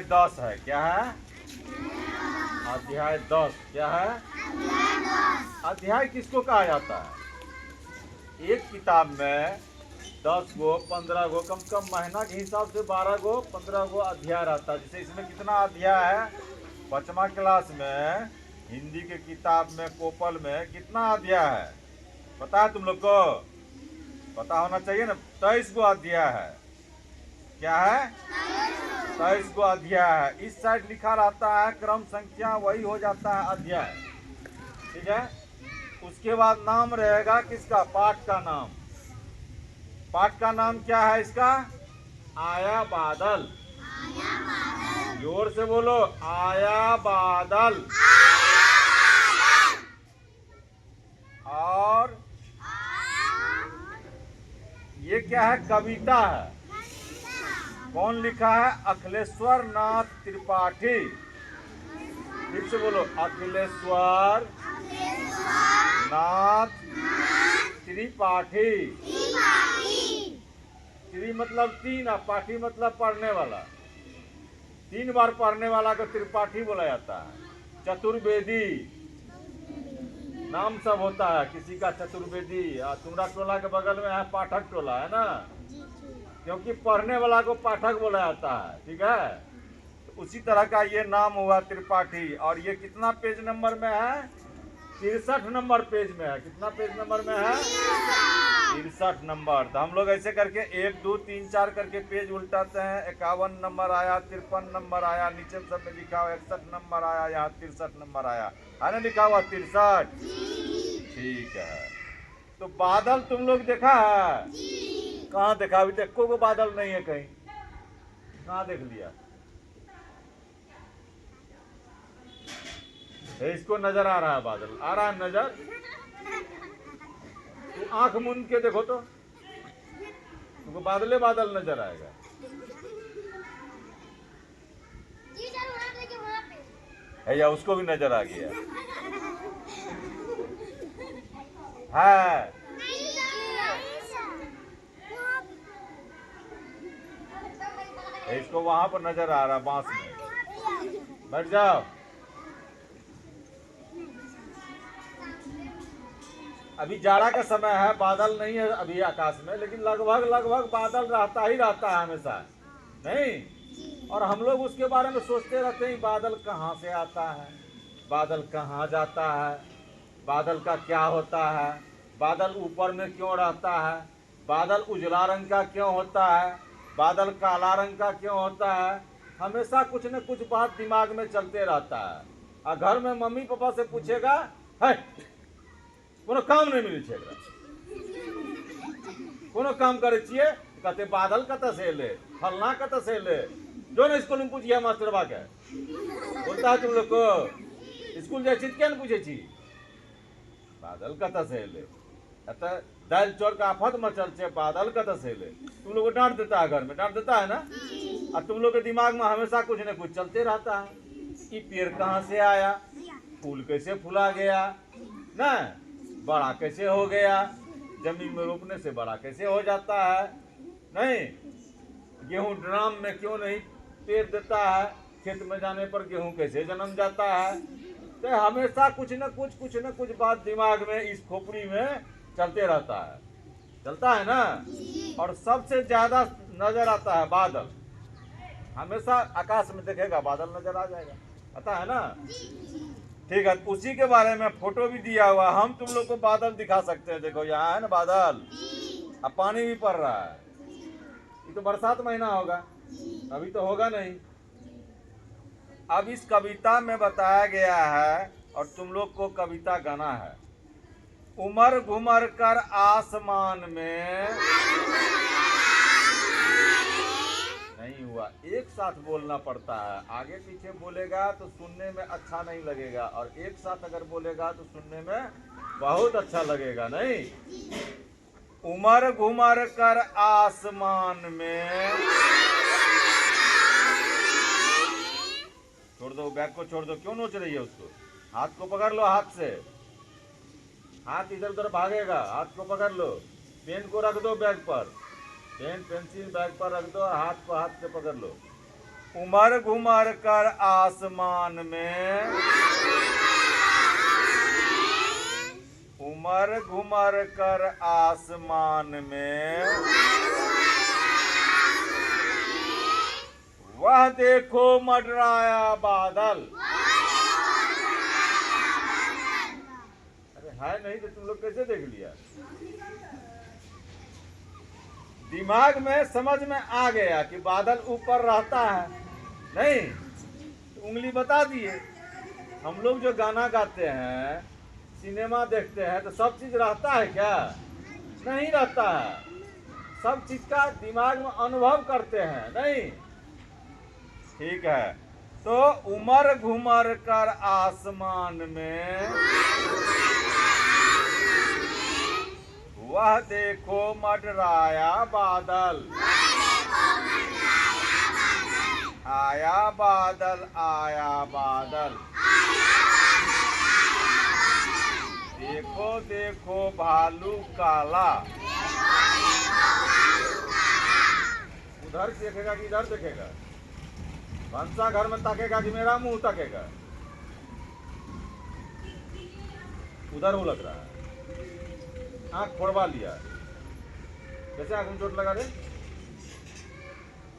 10 है, क्या है? अध्याय 10 क्या है? अध्याय किसको कहा जाता है? एक किताब में 10 गो 15 गो, कम से कम महीना के हिसाब से 12 गो 15 गो अध्याय रहता है। जैसे इसमें कितना अध्याय है? 5वीं क्लास में हिंदी के किताब में कोपल में कितना अध्याय है पता है तुम लोग को? पता होना चाहिए ना। 23 गो अध्याय है। क्या है? 23 गो अध्याय है। इस साइड लिखा रहता है क्रम संख्या, वही हो जाता है अध्याय। ठीक है। उसके बाद नाम रहेगा किसका? पाठ का नाम। पाठ का नाम क्या है इसका? आया बादल। जोर से बोलो, आया बादल। और ये क्या है? कविता है। कौन लिखा है? अखिलेश्वर नाथ त्रिपाठी। फिर से बोलो, अखिलेश्वर नाथ त्रिपाठी। त्रि मतलब 3 और पाठी मतलब पढ़ने वाला। 3 बार पढ़ने वाला को त्रिपाठी बोला जाता है। चतुर्वेदी नाम सब होता है किसी का, चतुर्वेदी। तुम्हारा टोला के बगल में है पाठक टोला, है ना? क्योंकि पढ़ने वाला को पाठक बोला जाता है। ठीक है। तो उसी तरह का ये नाम हुआ त्रिपाठी। और ये कितना पेज नंबर में है? 63 नंबर पेज में है। कितना पेज नंबर में है? 63 नंबर। तो हम लोग ऐसे करके 1 2 3 4 करके पेज उल्टाते हैं। 51 नंबर आया, 53 नंबर आया, नीचे सब में लिखा हुआ 61 नंबर आया, यहाँ 63 नंबर आया, है ना? लिखा हुआ 63। ठीक है। तो बादल तुम लोग देखा है? कहाँ देखा? अभी तक को बादल नहीं है कहीं। कहाँ देख लिया? इसको नजर आ रहा है बादल? आ रहा है नजर? तो आंख मूंद के देखो तो तुमको बादले बादल नजर आएगा। है या उसको भी नजर आ गया है? इसको वहां पर नजर आ रहा, बांस में। बैठ जाओ। अभी जाड़ा का समय है, बादल नहीं है अभी आकाश में, लेकिन लगभग बादल रहता ही रहता है हमेशा, नहीं? और हम लोग उसके बारे में सोचते रहते हैं बादल कहाँ से आता है, बादल कहाँ जाता है, बादल का क्या होता है, बादल ऊपर में क्यों रहता है, बादल उजला रंग का क्यों होता है, बादल काला रंग का क्यों होता है। हमेशा कुछ न कुछ बात दिमाग में चलते रहता है। और घर में मम्मी पापा से पूछेगा, है कोनो काम नहीं मिले छे, कोनो काम करे छिए, कहते बादल कत से एले, फलना कत से एले। जो ना स्कूल में पूछिए मास्टरबा के, बोलता है तुम लोग को स्कूल जाए छी क्या पूछे छी बादल कत से एले। अतः दाल चौर का आफत मचल छे, बादल कत से एले। तुम लोग को डांट देता है, घर में डांट देता है ना। और तुम लोग के दिमाग में हमेशा कुछ न कुछ चलते रहता है। ये पेड़ कहाँ से आया, फूल कैसे फूला गया ना, बड़ा कैसे हो गया, जमीन में रोपने से बड़ा कैसे हो जाता है, नहीं? गेहूं ड्राम में क्यों नहीं पेड़ देता है, खेत में जाने पर गेहूं कैसे जन्म जाता है। तो हमेशा कुछ न कुछ बात दिमाग में, इस खोपड़ी में चलते रहता है, चलता है ना। और सबसे ज्यादा नजर आता है बादल। हमेशा आकाश में देखेगा बादल नजर आ जाएगा, पता है ना? ठीक है। उसी के बारे में फोटो भी दिया हुआ, हम तुम लोग को बादल दिखा सकते हैं। देखो यहाँ है ना बादल, अब पानी भी पड़ रहा है। ये तो बरसात महीना होगा, अभी तो होगा नहीं। अब इस कविता में बताया गया है, और तुम लोग को कविता गाना है। उमर घुमर कर आसमान में, नहीं हुआ, एक साथ बोलना पड़ता है। आगे पीछे बोलेगा तो सुनने में अच्छा नहीं लगेगा, और एक साथ अगर बोलेगा तो सुनने में बहुत अच्छा लगेगा, नहीं? उमर घुमर कर आसमान में, छोड़ दो बैग को, छोड़ दो। क्यों नोच रही है उसको? हाथ को पकड़ लो, हाथ से। हाथ इधर उधर भागेगा, हाथ को पकड़ लो। पेन को रख दो बैग पर, पेन पेंसिल बैग पर रख दो, हाथ को हाथ से पकड़ लो। उमर घुमर कर आसमान में, उमर घुमर कर आसमान में, वह देखो मंडराया बादल। अरे है नहीं तो तुम लोग कैसे देख लिया? दिमाग में समझ में आ गया कि बादल ऊपर रहता है, नहीं तो उंगली बता दिए। हम लोग जो गाना गाते हैं, सिनेमा देखते हैं, तो सब चीज रहता है क्या? नहीं रहता है। सब चीज का दिमाग में अनुभव करते हैं, नहीं। ठीक है, तो उमर घुमर कर आसमान में, वह देखो मंडराया बादल। आया बादल, आया बादल, देखो देखो भालू काला। उधर देखेगा कि इधर देखेगा? भंसा घर में ताकेगा कि मेरा मुंह ताकेगा? उधर वो लग रहा है। आंख फोड़वा लिया। कैसे आंख में चोट लगा रे?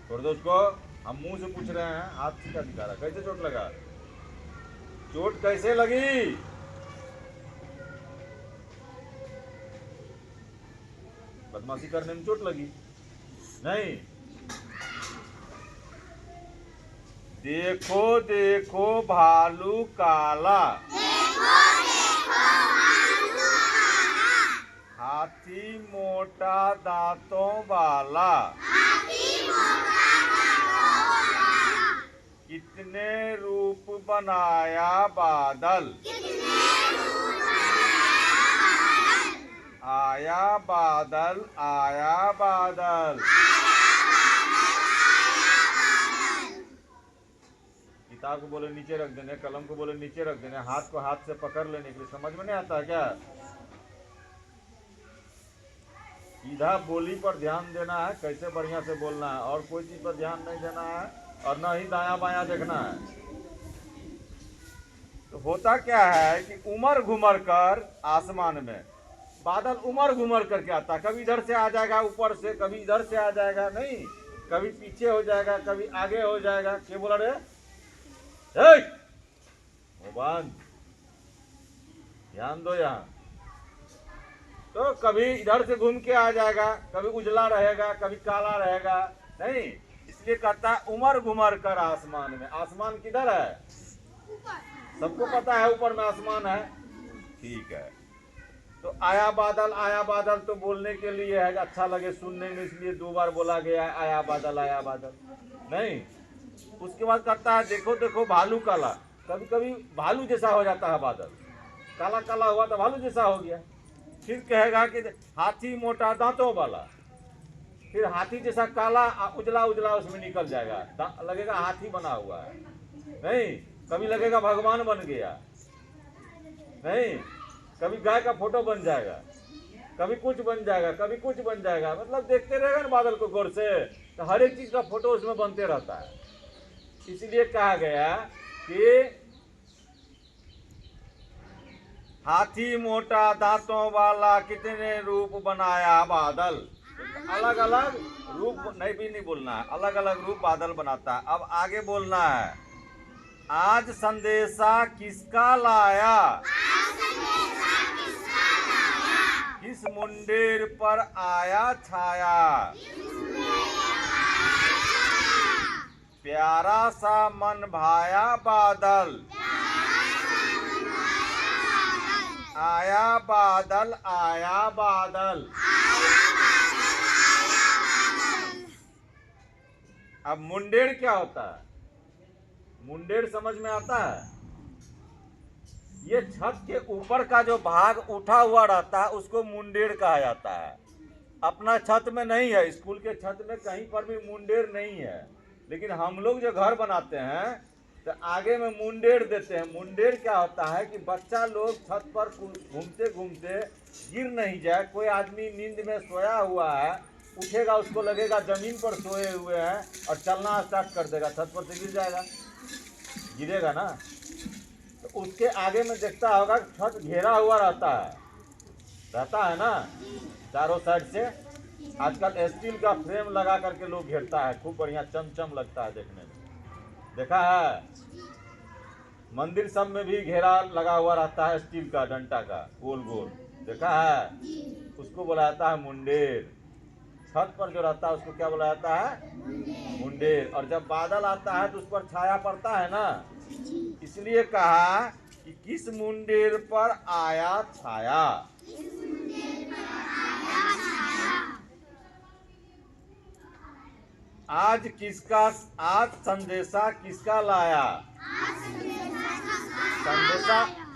छोड़ दो उसको, हम मुंह से पूछ रहे हैं, हाथ से क्या दिखा रहा? कैसे चोट लगा? चोट कैसे लगी? बदमाशी करने में चोट लगी? नहीं। देखो देखो भालू काला, हाथी मोटा दांतों वाला, कितने रूप बनाया बादल। आया बादल, आया बादल। किताब को बोले नीचे रख देने, कलम को बोले नीचे रख देने, हाथ को हाथ से पकड़ लेने के लिए समझ में नहीं आता क्या? सीधा बोली पर ध्यान देना है, कैसे बढ़िया से बोलना है, और कोई चीज पर ध्यान नहीं देना है, और न ही दाया बाया देखना है। तो होता क्या है कि उमर घुमर कर आसमान में, बादल उमर घुमर करके आता है। कभी इधर से आ जाएगा ऊपर से, कभी इधर से आ जाएगा, नहीं कभी पीछे हो जाएगा, कभी आगे हो जाएगा। क्या बोला रे? बंद, ध्यान दो यहाँ। तो कभी इधर से घूम के आ जाएगा, कभी उजला रहेगा, कभी काला रहेगा, नहीं। इसलिए कहता है उमर घुमर कर आसमान में। आसमान किधर है? सबको पता है ऊपर में आसमान है। ठीक है, तो आया बादल तो बोलने के लिए है, अच्छा लगे सुनने में, इसलिए 2 बार बोला गया है आया बादल, आया बादल, नहीं। उसके बाद कहता है देखो देखो भालू काला। कभी कभी भालू जैसा हो जाता है बादल, काला काला हुआ तो भालू जैसा हो गया। फिर कहेगा कि हाथी मोटा दांतों वाला, फिर हाथी जैसा काला उजला उजला उसमें निकल जाएगा, लगेगा हाथी बना हुआ है, नहीं। कभी लगेगा भगवान बन गया, नहीं। कभी गाय का फोटो बन जाएगा, कभी कुछ बन जाएगा, कभी कुछ बन जाएगा। मतलब देखते रहेगा ना बादल को गौर से, तो हर एक चीज का फोटो उसमें बनते रहता है। इसलिए कहा गया कि हाथी मोटा दांतों वाला, कितने रूप बनाया बादल। अलग अलग रूप नहीं बोलना है, अलग अलग रूप बादल बनाता है। अब आगे बोलना है, आज संदेशा किसका लाया, किस मुंडेर पर आया छाया, प्यारा सा मन भाया बादल, आया बादल, आया बादल। अब मुंडेर क्या होता है? मुंडेर समझ में आता है? ये छत के ऊपर का जो भाग उठा हुआ रहता है उसको मुंडेर कहा जाता है। अपना छत में नहीं है, स्कूल के छत में कहीं पर भी मुंडेर नहीं है, लेकिन हम लोग जो घर बनाते हैं तो आगे में मुंडेर देते हैं। मुंडेर क्या होता है कि बच्चा लोग छत पर घूमते घूमते गिर नहीं जाए। कोई आदमी नींद में सोया हुआ है, उठेगा उसको लगेगा जमीन पर सोए हुए हैं और चलना स्टार्ट कर देगा, छत पर से गिर जाएगा, गिरेगा ना। तो उसके आगे में देखता होगा छत घेरा हुआ रहता है ना चारों साइड से। आजकल स्टील का फ्रेम लगा करके लोग घेरता है, खूब बढ़िया चमचम लगता है देखने में, देखा है। मंदिर सब में भी घेरा लगा हुआ रहता है स्टील का, डंटा का, गोल गोल, देखा है। उसको बोला जाता है मुंडेर। छत पर जो रहता है उसको क्या बोला जाता है? मुंडेर। और जब बादल आता है तो उस पर छाया पड़ता है ना, इसलिए कहा कि किस मुंडेर पर आया छाया। आज संदेशा किसका लाया?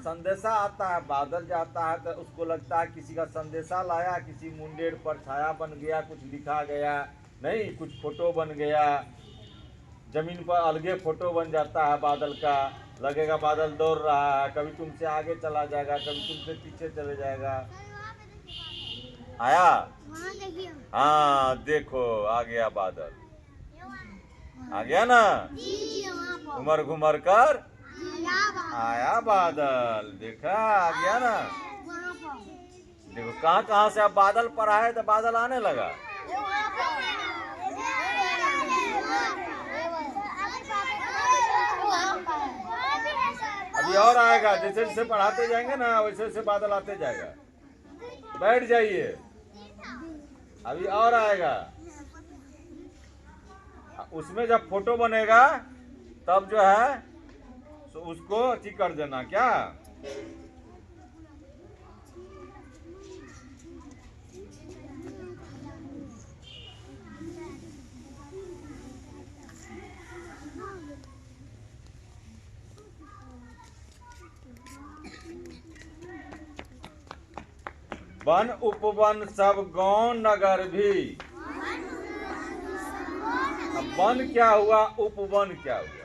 संदेशा आता है, बादल जाता है तो उसको लगता है किसी का संदेशा लाया, किसी मुंडेर पर छाया बन गया, कुछ लिखा गया, नहीं कुछ फोटो बन गया, जमीन पर अलगे फोटो बन जाता है बादल का, लगेगा बादल दौड़ रहा है, कभी तुमसे आगे चला जाएगा, कभी तुमसे पीछे चले जाएगा। आया? हाँ देखो आ गया बादल, आ गया ना, घुमर घुमर कर आया बादल, देखा आ गया ना। देखो कहाँ कहाँ से अब बादल पर आए तो बादल आने लगा। अभी और आएगा, जैसे जैसे पढ़ाते जाएंगे ना वैसे वैसे बादल आते जाएगा। बैठ जाइए, अभी और आएगा। उसमें जब फोटो बनेगा तब जो है तो उसको अच्छी कर देना क्या। वन उपवन सब गांव नगर भी। अब वन क्या हुआ, उपवन क्या हुआ?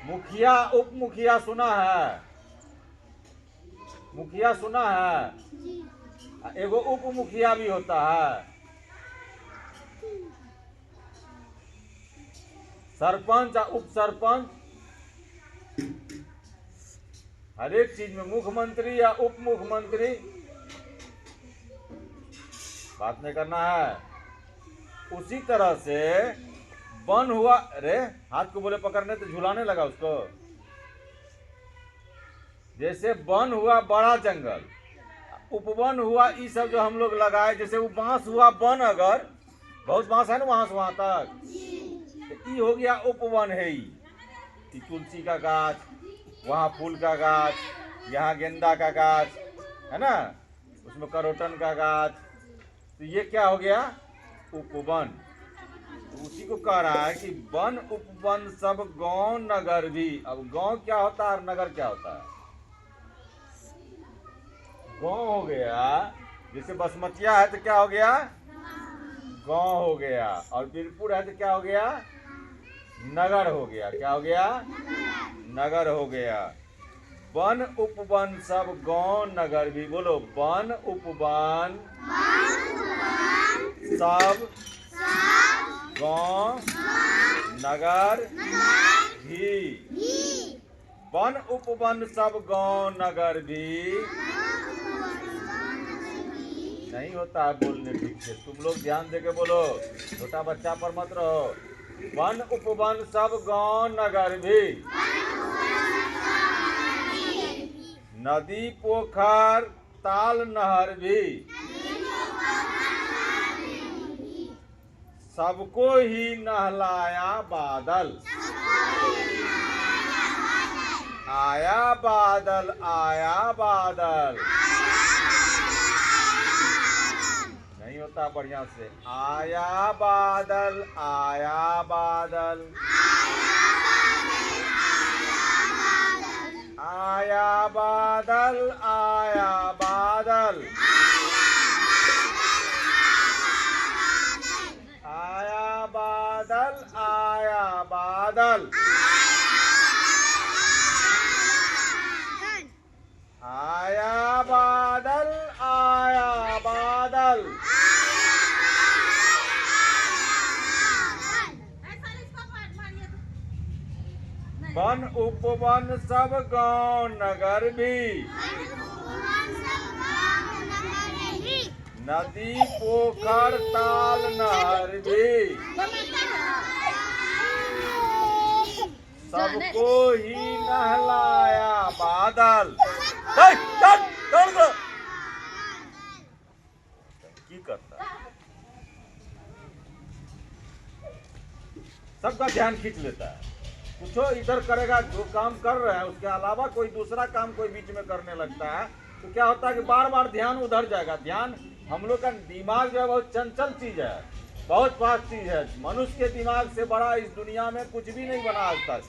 मुखिया उप मुखिया सुना है? मुखिया सुना है? एगो उप मुखिया भी होता है। सरपंच और उप सरपंच, हर एक चीज में मुख्यमंत्री या उप मुख्यमंत्री, बात नहीं करना है। उसी तरह से वन हुआ, अरे हाथ को बोले पकड़ने तो झुलाने लगा उसको। जैसे वन हुआ बड़ा जंगल, उपवन हुआ ये सब जो हम लोग लगाए, जैसे वो बांस हुआ वन, अगर बहुत बांस है ना वहां से वहां तक, तो ये हो गया उपवन है। ये तुलसी का गाछ, वहाँ फूल का गाछ, यहाँ गेंदा का गाछ है ना, उसमें करोटन का गाछ, तो ये क्या हो गया? उपवन। उसी को कह रहा है कि वन उपवन सब गांव नगर भी। अब गांव क्या होता है और नगर क्या होता है? गांव हो गया, जैसे बसमतिया है तो क्या हो गया? गांव हो गया। और बीरपुर है तो क्या हो गया? नगर हो गया। क्या हो गया? नगर हो गया। वन उपवन सब गांव नगर भी। बोलो, वन उपवन सब गांव नगर भी। वन उपवन सब गांव नगर भी नहीं होता है बोलने ठीक से। तुम लोग ध्यान देके बोलो, छोटा बच्चा पर मत रहो। वन उपवन सब गांव नगर भी, नदी पोखर ताल नहर भी, सबको ही नहलाया बादल। आया बादल, आया बादल। नहीं होता बढ़िया से। आया बादल, आया बादल, आया बादल, आया बादल, आया बादल, आया बादल। बादल। वन उपवन सब गांव नगर भी, नदी पोखर ताल नहर भी, सबको ही नहलाया बादल। की करता है? सबका ध्यान खींच लेता है। कुछ इधर करेगा, जो काम कर रहे हैं उसके अलावा कोई दूसरा काम कोई बीच में करने लगता है तो क्या होता है कि बार बार ध्यान उधर जाएगा। ध्यान, हम लोग का दिमाग जो है बहुत चंचल चीज है, बहुत फास्ट चीज है। मनुष्य के दिमाग से बड़ा इस दुनिया में कुछ भी नहीं बना आज तक।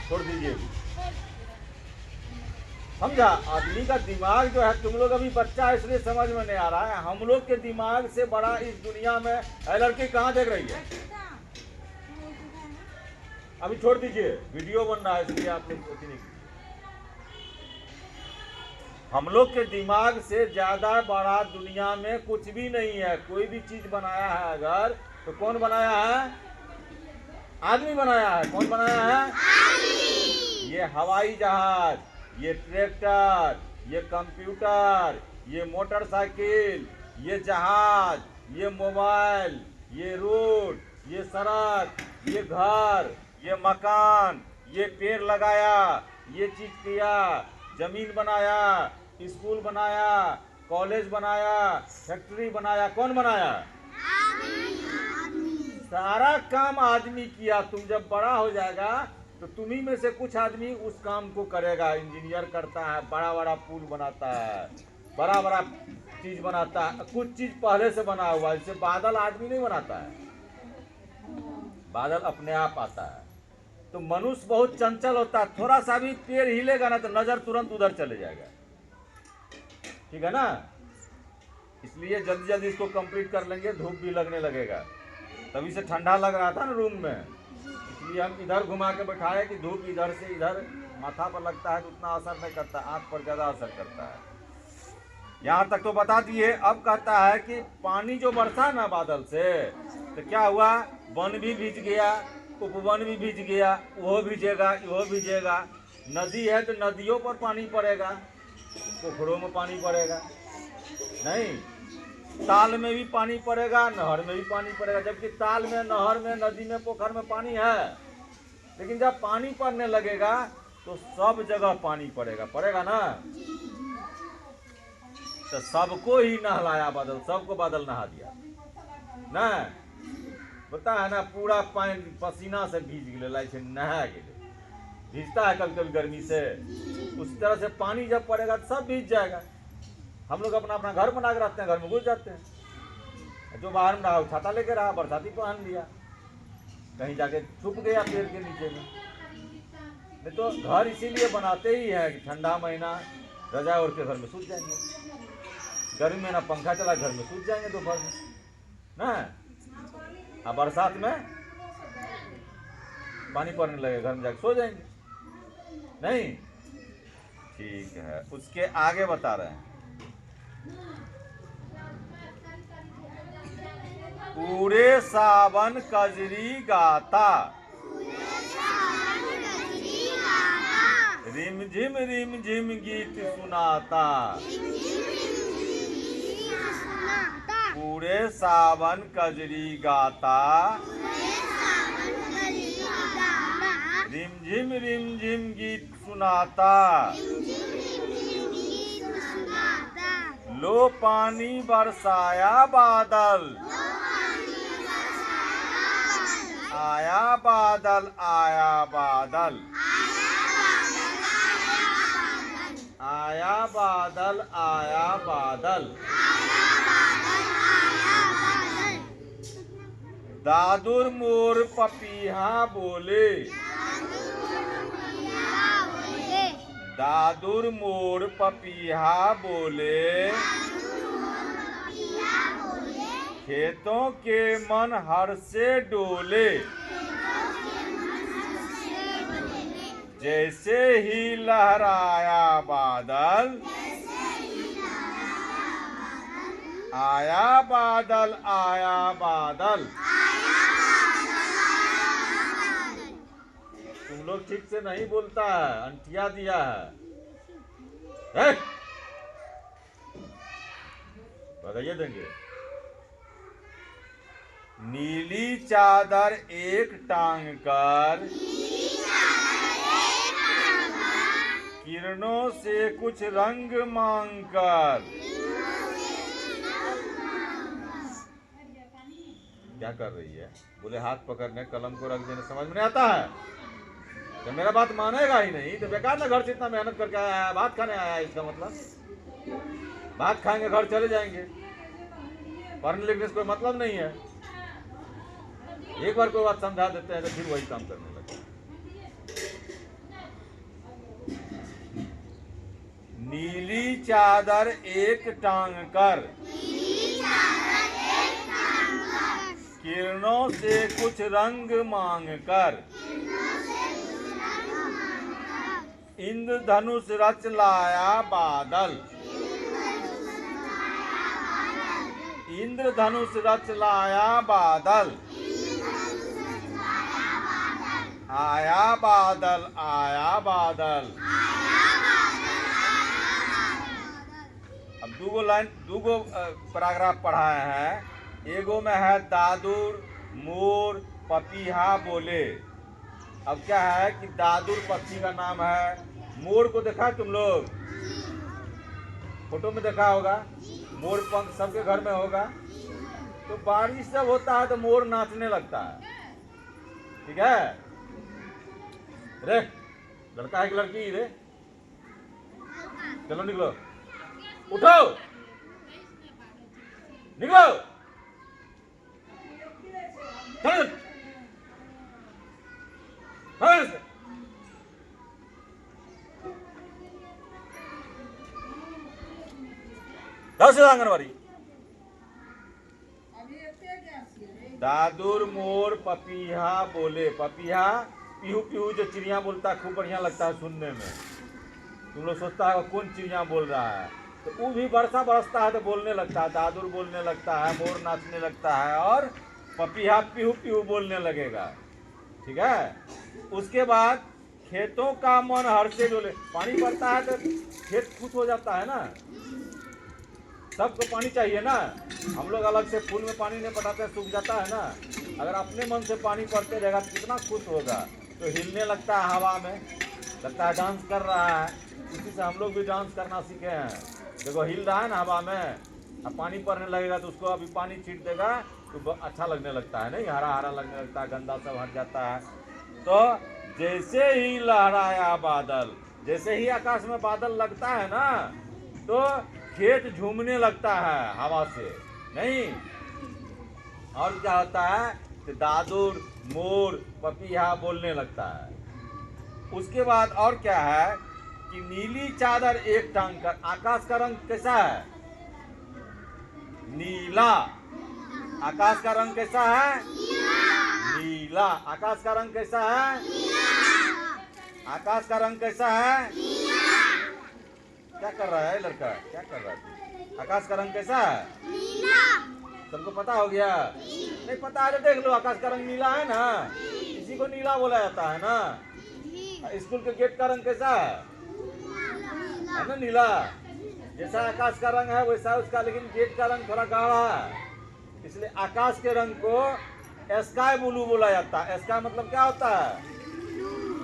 छोड़ दीजिए, समझा? आदमी का दिमाग जो है, तुम लोग अभी बच्चा है इसलिए समझ में नहीं आ रहा है। हम लोग के दिमाग से बड़ा इस दुनिया में लड़की कहाँ देख रही है? अभी छोड़ दीजिए, वीडियो बन रहा है इसलिए आप लोग सोच नहीं। हम लोग के दिमाग से ज्यादा बड़ा दुनिया में कुछ भी नहीं है। कोई भी चीज बनाया है अगर, तो कौन बनाया है? आदमी बनाया है। कौन बनाया है? ये हवाई जहाज, ये ट्रैक्टर, ये कंप्यूटर, ये मोटरसाइकिल, ये जहाज, ये मोबाइल, ये रोड, ये सड़क, ये घर, ये मकान, ये पेड़ लगाया, ये चीज किया, जमीन बनाया, स्कूल बनाया, कॉलेज बनाया, फैक्ट्री बनाया। कौन बनाया? सारा काम आदमी किया। तुम जब बड़ा हो जाएगा तो तुम्ही में से कुछ आदमी उस काम को करेगा। इंजीनियर करता है, बड़ा बड़ा पुल बनाता है, बड़ा बड़ा चीज बनाता है। कुछ चीज पहले से बना हुआ है। जैसे बादल आदमी नहीं बनाता है, बादल अपने आप आता है। तो मनुष्य बहुत चंचल होता है। थोड़ा सा भी पेड़ हिलेगा ना तो नजर तुरंत उधर चले जाएगा। ठीक है ना? इसलिए जल्दी जल्दी इसको कंप्लीट कर लेंगे। धूप भी लगने लगेगा, तभी से ठंडा लग रहा था ना रूम में, इसलिए हम इधर घुमा के बैठाए कि धूप इधर से इधर माथा पर लगता है तो उतना असर नहीं करता, आंख पर ज्यादा असर करता है। यहाँ तक तो बता दिए। अब कहता है कि पानी जो बरसा ना बादल से, तो क्या हुआ? वन भी भीज गया, उपवन भी भीज गया, वो भीजेगा, वो भीजेगा। नदी है तो नदियों पर पानी पड़ेगा, पोखरों में पानी पड़ेगा नहीं, ताल में भी पानी पड़ेगा, नहर में भी पानी पड़ेगा। जबकि ताल में, नहर में, नदी में, पोखर में पानी है, लेकिन जब पानी पड़ने लगेगा तो सब जगह पानी पड़ेगा ना। तो सबको ही नहलाया बादल, सबको बादल नहा दिया ना। पता है ना, पूरा पानी पसीना से भीज गए, नहा गए। भीजता है कभी कभी गर्मी से, उस तरह से पानी जब पड़ेगा तो सब भीज जाएगा। हम लोग अपना अपना घर बना के रखते हैं, घर में घुस जाते हैं। जो बाहर में रहा वो छाता लेके रहा, बरसाती पहन लिया, कहीं जाके छुप गया पेड़ के नीचे में। नहीं तो घर इसीलिए बनाते ही है कि ठंडा महीना रजा ओढ़ के घर में सूत जाएंगे, गर्मी में ना पंखा चला घर में सूत जाएंगे दोपहर में ना। अब बरसात में पानी पड़ने लगे, घर में जाके सो जाएंगे नहीं। ठीक है, उसके आगे बता रहे हैं। पूरे सावन कजरी गाता, रिम झिम गीत सुनाता। पूरे सावन कजरी गाता, रिम झिम गीत सुनाता। लो पानी बरसाया बादल, आया बादल, आया बादल, आया बादल, आया बादल। दादुर मोर पपीहा बोले, दादुर मोर पपीहा बोले। खेतों के मन हर से डोले, जैसे ही लहराया बादल, आया बादल, आया बादल। तुम लोग ठीक से नहीं बोलता है, अंटिया दिया है। बताइए देंगे। नीली चादर एक टांग कर, किरणों से कुछ रंग मांग कर। क्या कर रही है? बोले हाथ पकड़ने, कलम को रख देने, समझ में नहीं आता है। तो मेरा बात मानेगा ही नहीं तो बेकार ना घर से इतना मेहनत करके आया है, भात खाने आया है। इसका मतलब भात खाएंगे घर चले जाएंगे, पढ़ने लिखने से कोई मतलब नहीं है। एक बार कोई बात समझा देते हैं तो फिर वही काम करने लगते हैं। नीली चादर एक टांग कर, किरणों से कुछ रंग मांग कर। इंद्रधनुष रच लाया बादल, इंद्रधनुष रच लाया बादल। आया बादल, आया बादल। अब दूगो पैराग्राफ पढ़ाए हैं। एगो में है दादुर मोर पपीहा बोले। अब क्या है कि दादुर पक्षी का नाम है। मोर को देखा है तुम लोग? फोटो में देखा होगा। मोर पंख सबके घर में होगा। तो बारिश जब होता है तो मोर नाचने लगता है। ठीक है रे? लड़का है कि लड़की रे? चलो निकलो, उठो, निकलो, चलो, आंगनबाड़ी। दादुर मोर पपीहा बोले। पपीहा पीहू पीहू जो चिड़िया बोलता है, खूब बढ़िया लगता है सुनने में। तुम लोग सोचता है कौन चिड़िया बोल रहा है, तो वो भी वर्षा बरसता है तो बोलने लगता है। दादुर बोलने लगता है, मोर नाचने लगता है और पपीहा पीहू पीहू बोलने लगेगा। ठीक है। उसके बाद खेतों का मन हर्षे डोले। पानी पड़ता है तो खेत खुश हो जाता है ना। सबको पानी चाहिए ना। हम लोग अलग से फूल में पानी नहीं पटाते, सूख जाता है ना। अगर अपने मन से पानी पड़ते रहेगा तो कितना खुश होगा। तो हिलने लगता है हवा में, लगता है डांस कर रहा है। इसी से हम लोग भी डांस करना सीखे हैं। देखो हिल रहा है ना हवा में, अब पानी पड़ने लगेगा तो उसको अभी पानी छीट देगा तो अच्छा लगने लगता है, नहीं हरा हरा लगने लगता है, गंदा सब हट जाता है। तो जैसे ही लहराया बादल, जैसे ही आकाश में बादल लगता है ना तो खेत झूमने लगता है हवा से, नहीं। और क्या होता है कि दादुर मोर पपीहा बोलने लगता है। उसके बाद और क्या है कि नीली चादर एक टांग कर। आकाश का रंग कैसा है? नीला। आकाश का रंग कैसा है? नीला। आकाश का रंग कैसा है? आकाश का रंग कैसा है? क्या कर रहा है लड़का? क्या कर रहा है? आकाश का रंग कैसा है? सबको पता हो गया? नहीं पता है तो देख लो। आकाश का रंग नीला है ना, इसी को नीला बोला जाता है ना। स्कूल के गेट का रंग कैसा है ना? नीला। जैसा आकाश का रंग है वैसा उसका, लेकिन गेट का रंग थोड़ा गाढ़ा है, इसलिए आकाश के रंग को स्काई ब्लू बोला जाता है। स्काई मतलब क्या होता है?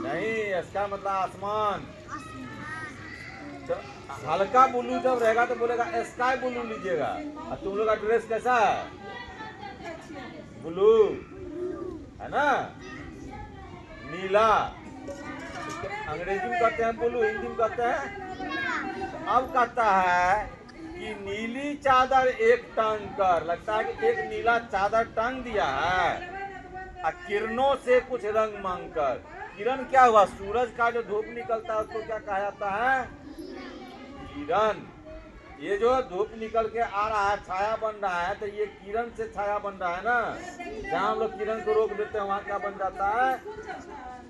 नहीं, स्काई मतलब आसमान। तो हल्का ब्लू जब रहेगा तो बोलेगा स्काई ब्लू लीजिएगा। और तुम लोग का ड्रेस कैसा है? ब्लू है ना, नीला। अंग्रेजी में कहते हैं ब्लू, हिंदी में कहते हैं। अब कहता है कि नीली चादर एक टांग कर। लगता है कि एक नीला चादर टांग दिया है और किरणों से कुछ रंग मांग कर। किरण क्या हुआ? सूरज का जो धूप निकलता है उसको क्या कहा जाता है? किरण। ये जो धूप निकल के आ रहा है, छाया बन रहा है, तो ये किरण से छाया बन रहा है ना। जहाँ हम लोग किरण को रोक देते हैं वहाँ क्या बन जाता है?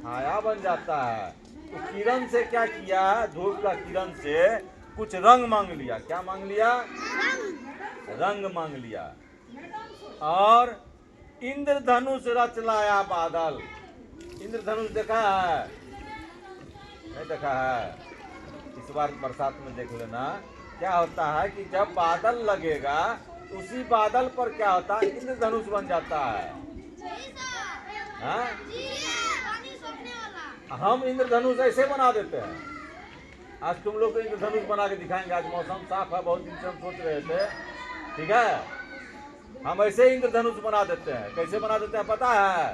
छाया बन जाता है। तो किरण से क्या किया, धूप का किरण से कुछ रंग मांग लिया। क्या मांग लिया? रंग मांग लिया। और इंद्रधनुष रच लाया बादल। इंद्रधनुष देखा है? नहीं देखा है? इस बार बरसात में देख लेना। क्या होता है कि जब बादल लगेगा उसी बादल पर क्या होता है, इंद्रधनुष बन जाता है। हाँ? हम इंद्रधनुष ऐसे बना देते हैं। आज तुम लोग को इंद्रधनुष बना के दिखाएंगे। आज मौसम साफ है, बहुत दिन से हम सोच रहे थे, ठीक है, हम ऐसे इंद्रधनुष बना देते हैं। कैसे बना देते हैं पता है?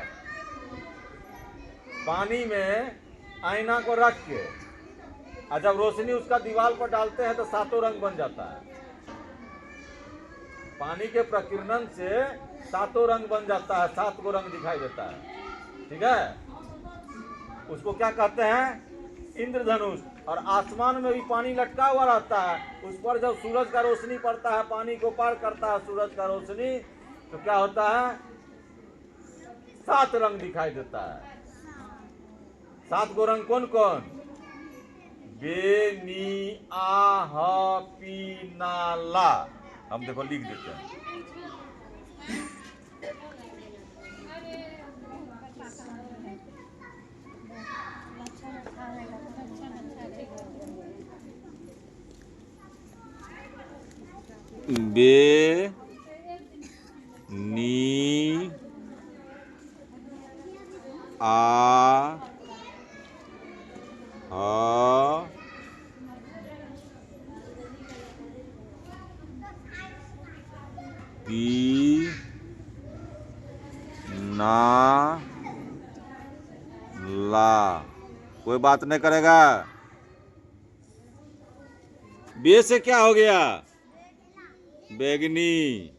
पानी में आईना को रख के और जब रोशनी उसका दीवार पर डालते हैं तो सातों रंग बन जाता है। पानी के प्रकीर्णन से सातों रंग बन जाता है, 7 गो रंग दिखाई देता है, ठीक है। उसको क्या कहते हैं? इंद्रधनुष। और आसमान में भी पानी लटका हुआ रहता है, उस पर जब सूरज का रोशनी पड़ता है, पानी को पार करता है सूरज का रोशनी, तो क्या होता है? 7 रंग दिखाई देता है। 7 गो रंग कौन कौन? बे, नी, आ, ह, पी, ना, ला। हम देखो लिख देते हैं। बे, नी, आ, ह, पी, ना, ला। कोई बात नहीं करेगा। बे से क्या हो गया? बैगनी।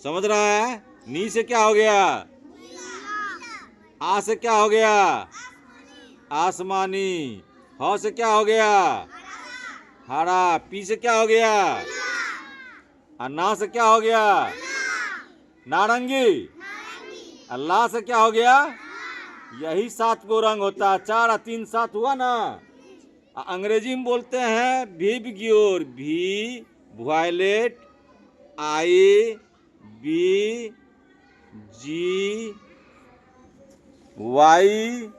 समझ रहा है? नी से क्या हो गया? आ से क्या हो गया? आसमानी। ह से क्या हो गया? हरा। पी से क्या हो गया? और ना से क्या हो गया? नारंगी। अल्लाह से क्या हो गया? यही 7 गो रंग होता है। 4 और 3 7 हुआ ना। अंग्रेजी में बोलते हैं विबग्योर। भी violet, I, B, G, Y,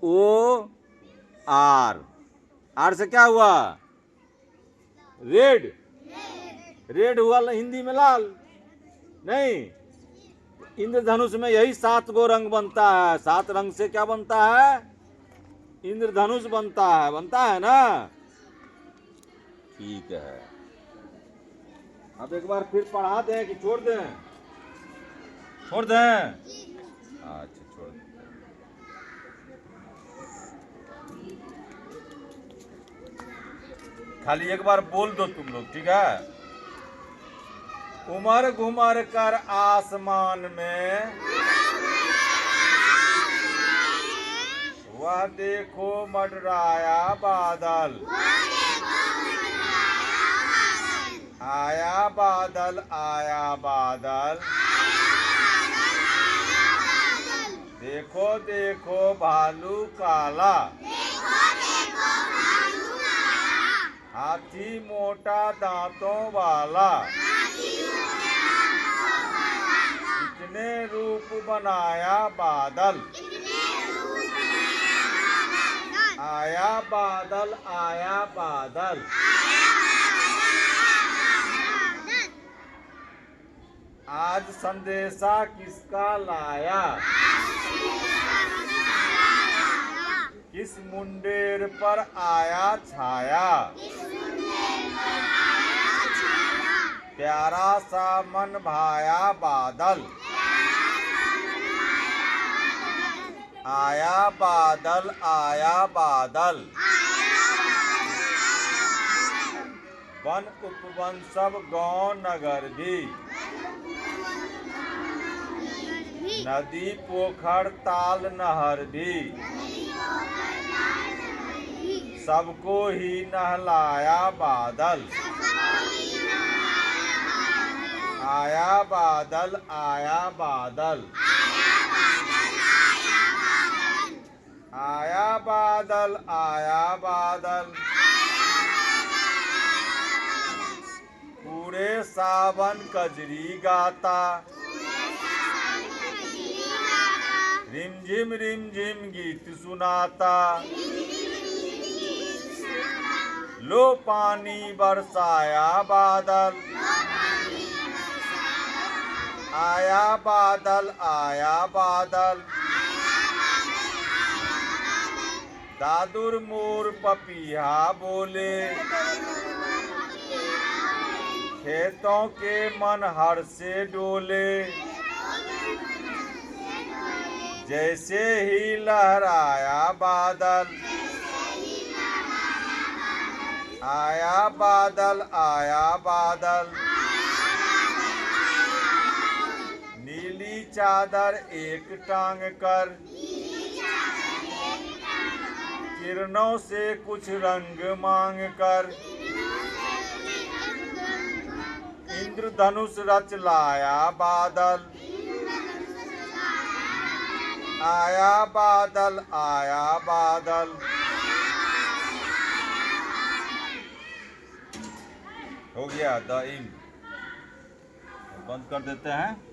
O, R. R से क्या हुआ? रेड। रेड हुआ हिंदी में लाल। नहीं, इंद्रधनुष में यही 7 गो रंग बनता है। 7 रंग से क्या बनता है? इंद्रधनुष बनता है। बनता है ना? ठीक है। अब एक बार फिर पढ़ा दें कि छोड़ दें? छोड़ दें? अच्छा, छोड़ दें। खाली एक बार बोल दो तुम लोग, ठीक है? उमर घुमर कर आसमान में वह देखो मंडराया बादल। आया बादल, आया बादल, देखो देखो भालू काला, हाथी मोटा दांतों वाला, कितने रूप बनाया बादल। आया बादल, आया बादल। आज संदेशा किसका लाया? किस मुंडेर पर आया छाया? प्यारा सा मन भाया बादल। आया बादल, आया बादल। वन उपवन सब गांव नगर भी, नदी पोखर ताल नहर भी, सबको ही नहलाया बादल। आया बादल, आया बादल। आया बादल आया बादल, पूरे सावन कजरी गाता, रिम झिम गीत सुनाता, लो पानी बरसाया बादल, आया बादल आया बादल, दादुर मोर पपिया बोले, खेतों के मन हर से डोले, जैसे ही लहराया बादल, आया बादल आया बादल, नीली चादर एक टांग कर, किरणों से कुछ रंग मांग कर, इंद्रधनुष रच लाया बादल, आया बादल आया बादल। हो गया द इंक, बंद कर देते हैं।